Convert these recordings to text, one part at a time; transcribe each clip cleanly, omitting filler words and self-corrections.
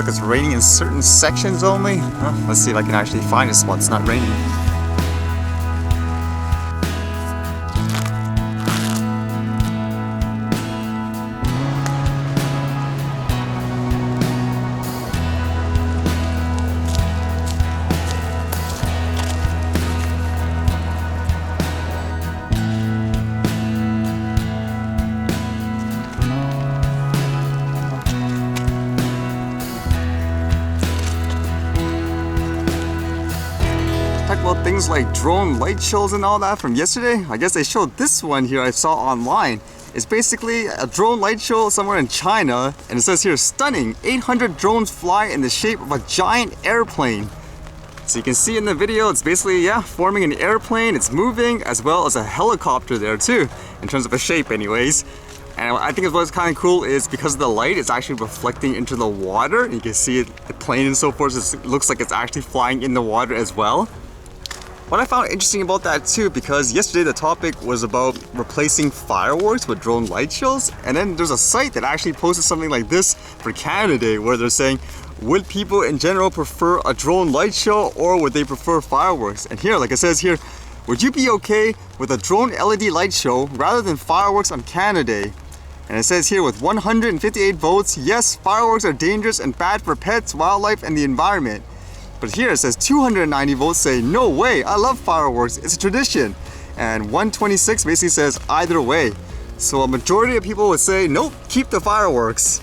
like it's raining in certain sections only. Let's see if I can actually find a spot that's not raining. About things like drone light shows and all that from yesterday. I guess they showed this one here I saw online. It's basically a drone light show somewhere in China, and it says here, stunning, 800 drones fly in the shape of a giant airplane. So you can see in the video, it's basically, yeah, forming an airplane, it's moving, as well as a helicopter there too, in terms of a shape anyways. And I think what's kind of cool is because of the light, it's actually reflecting into the water. You can see it, the plane and so forth, it looks like it's actually flying in the water as well. What I found interesting about that too, because yesterday the topic was about replacing fireworks with drone light shows, and then there's a site that actually posted something like this for Canada Day, where they're saying, would people in general prefer a drone light show or would they prefer fireworks? And here, like it says here, would you be okay with a drone LED light show rather than fireworks on Canada Day? And it says here, with 158 votes, yes, fireworks are dangerous and bad for pets, wildlife, and the environment. But here it says 290 votes say, no way, I love fireworks, it's a tradition. And 126 basically says either way. So a majority of people would say, nope, keep the fireworks.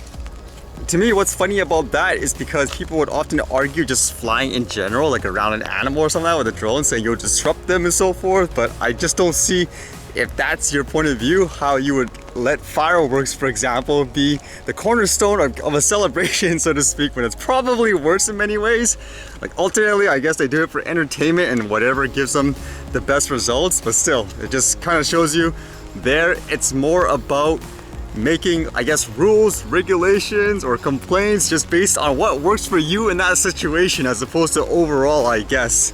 To me, what's funny about that is because people would often argue just flying in general, like around an animal or something like that with a drone, saying you'll disrupt them and so forth. But I just don't see, if that's your point of view, how you would let fireworks, for example, be the cornerstone of a celebration, so to speak, when it's probably worse in many ways. Like ultimately, I guess they do it for entertainment and whatever gives them the best results, but still, it just kind of shows you there, it's more about making, I guess, rules, regulations, or complaints just based on what works for you in that situation, as opposed to overall, I guess.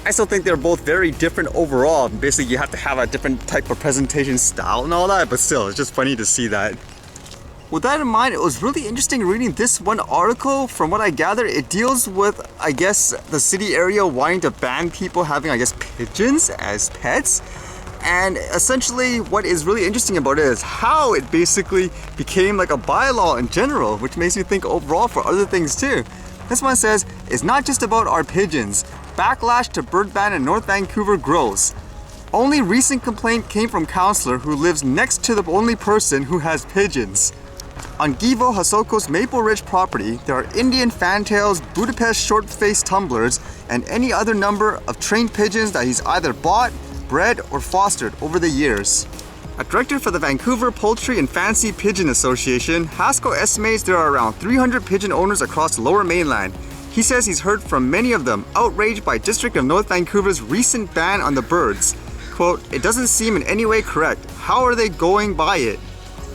I still think they're both very different overall. Basically, you have to have a different type of presentation style and all that, but still, it's just funny to see that. With that in mind, it was really interesting reading this one article. From what I gather, it deals with, I guess, the city area wanting to ban people having, I guess, pigeons as pets. And essentially, what is really interesting about it is how it basically became like a bylaw in general, which makes me think overall for other things too. This one says, it's not just about our pigeons. Backlash to bird ban in North Vancouver grows. Only recent complaint came from councilor who lives next to the only person who has pigeons. On Givo Hasoko's Maple Ridge property, there are Indian fantails, Budapest short-faced tumblers, and any other number of trained pigeons that he's either bought, bred, or fostered over the years. A director for the Vancouver Poultry and Fancy Pigeon Association, Haskell estimates there are around 300 pigeon owners across the Lower Mainland. He says he's heard from many of them outraged by District of North Vancouver's recent ban on the birds. Quote, it doesn't seem in any way correct. How are they going by it?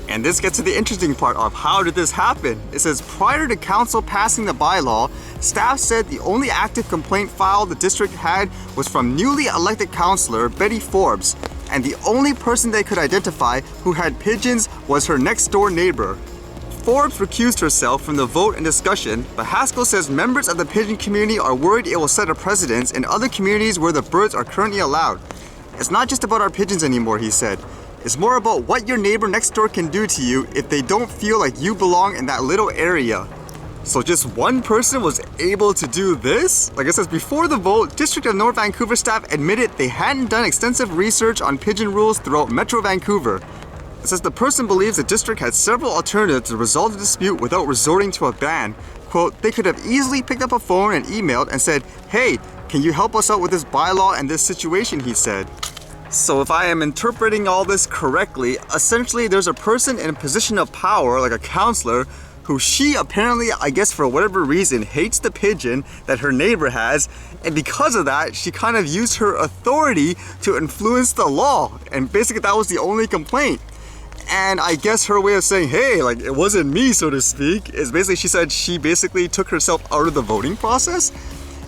And this gets to the interesting part of how did this happen. It says prior to council passing the bylaw, staff said the only active complaint file the district had was from newly elected councillor Betty Forbes, and the only person they could identify who had pigeons was her next door neighbor. Forbes recused herself from the vote and discussion, but Haskell says members of the pigeon community are worried it will set a precedence in other communities where the birds are currently allowed. It's not just about our pigeons anymore, he said. It's more about what your neighbor next door can do to you if they don't feel like you belong in that little area. So just one person was able to do this? Like I said, before the vote, District of North Vancouver staff admitted they hadn't done extensive research on pigeon rules throughout Metro Vancouver. It says the person believes the district had several alternatives to resolve the dispute without resorting to a ban. Quote, they could have easily picked up a phone and emailed and said, hey, can you help us out with this bylaw and this situation, he said. So if I am interpreting all this correctly, essentially there's a person in a position of power, like a councillor, who she apparently, I guess for whatever reason, hates the pigeon that her neighbor has, and because of that, she kind of used her authority to influence the law, and basically that was the only complaint. And I guess her way of saying, hey, like it wasn't me, so to speak, is basically she said she basically took herself out of the voting process.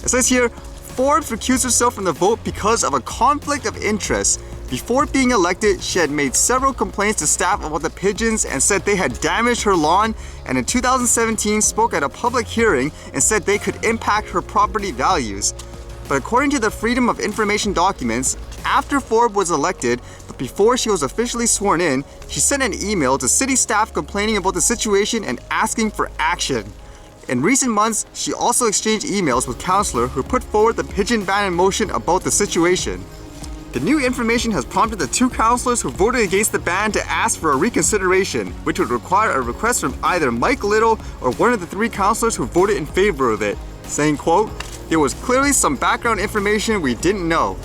It says here, Forbes recused herself from the vote because of a conflict of interest. Before being elected, she had made several complaints to staff about the pigeons and said they had damaged her lawn, and in 2017 spoke at a public hearing and said they could impact her property values. But according to the Freedom of Information documents, after Forbes was elected, but before she was officially sworn in, she sent an email to city staff complaining about the situation and asking for action. In recent months, she also exchanged emails with councilor who put forward the pigeon ban in motion about the situation. The new information has prompted the two councilors who voted against the ban to ask for a reconsideration, which would require a request from either Mike Little or one of the three councilors who voted in favor of it, saying, quote, "There was clearly some background information we didn't know.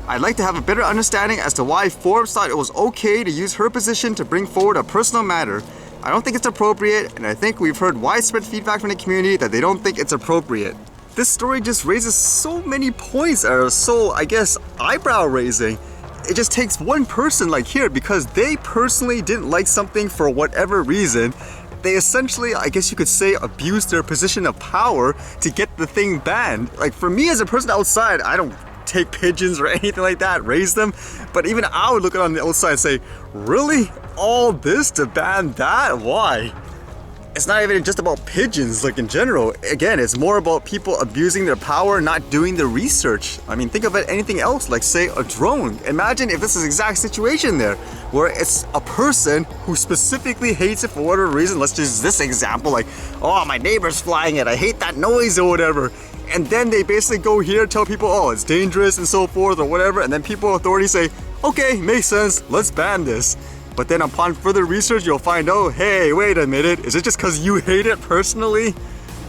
I'd like to have a better understanding as to why Forbes thought it was okay to use her position to bring forward a personal matter. I don't think it's appropriate, and I think we've heard widespread feedback from the community that they don't think it's appropriate." This story just raises so many points that are so, I guess, eyebrow raising. It just takes one person like here because they personally didn't like something for whatever reason. They essentially, I guess you could say, abused their position of power to get the thing banned. Like for me as a person outside, I don't take pigeons or anything like that, raise them, but even I would look at it on the outside and say, really? All this to ban that? Why? It's not even just about pigeons, like in general. Again, it's more about people abusing their power, not doing the research. I mean, think of it anything else, like say a drone. Imagine if this is the exact situation there, where it's a person who specifically hates it for whatever reason. Let's just use this example, like, oh, my neighbor's flying it, I hate that noise or whatever. And then they basically go here, tell people, oh, it's dangerous and so forth or whatever. And then people, authorities say, okay, makes sense, let's ban this. But then upon further research, you'll find out, hey, wait a minute, is it just because you hate it personally?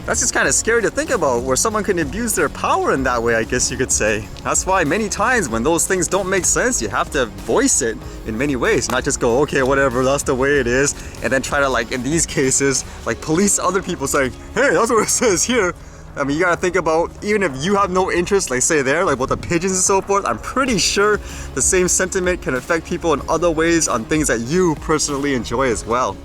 That's just kind of scary to think about, where someone can abuse their power in that way, I guess you could say. That's why many times when those things don't make sense, you have to voice it in many ways, not just go, okay, whatever, that's the way it is, and then try to, like in these cases, like police other people saying, hey, that's what it says here. I mean, you gotta think about, even if you have no interest, like say there, like with the pigeons and so forth, I'm pretty sure the same sentiment can affect people in other ways on things that you personally enjoy as well.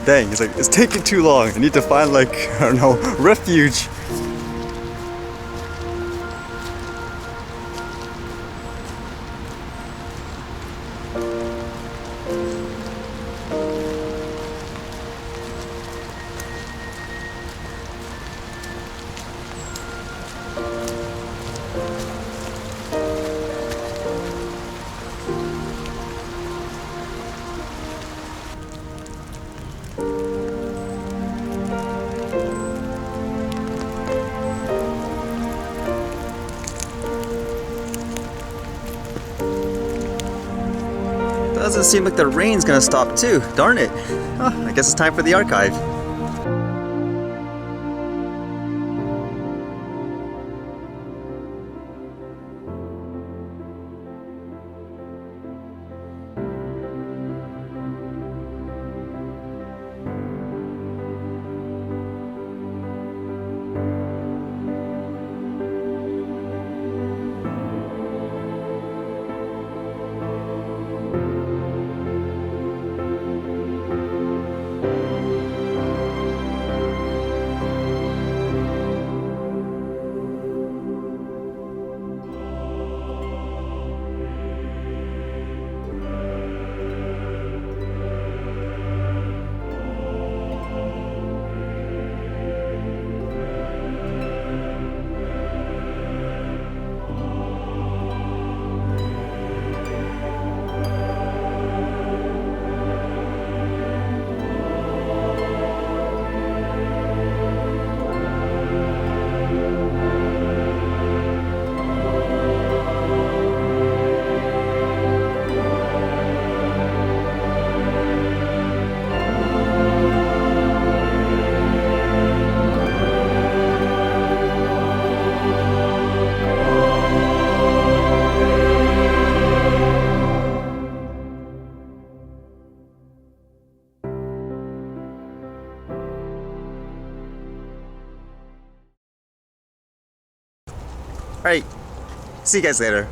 Dang, it's like, it's taking too long. I need to find like, I don't know, refuge. doesn't seem like the rain's gonna stop too. Darn it. I guess it's time for the archive. Alright, see you guys later.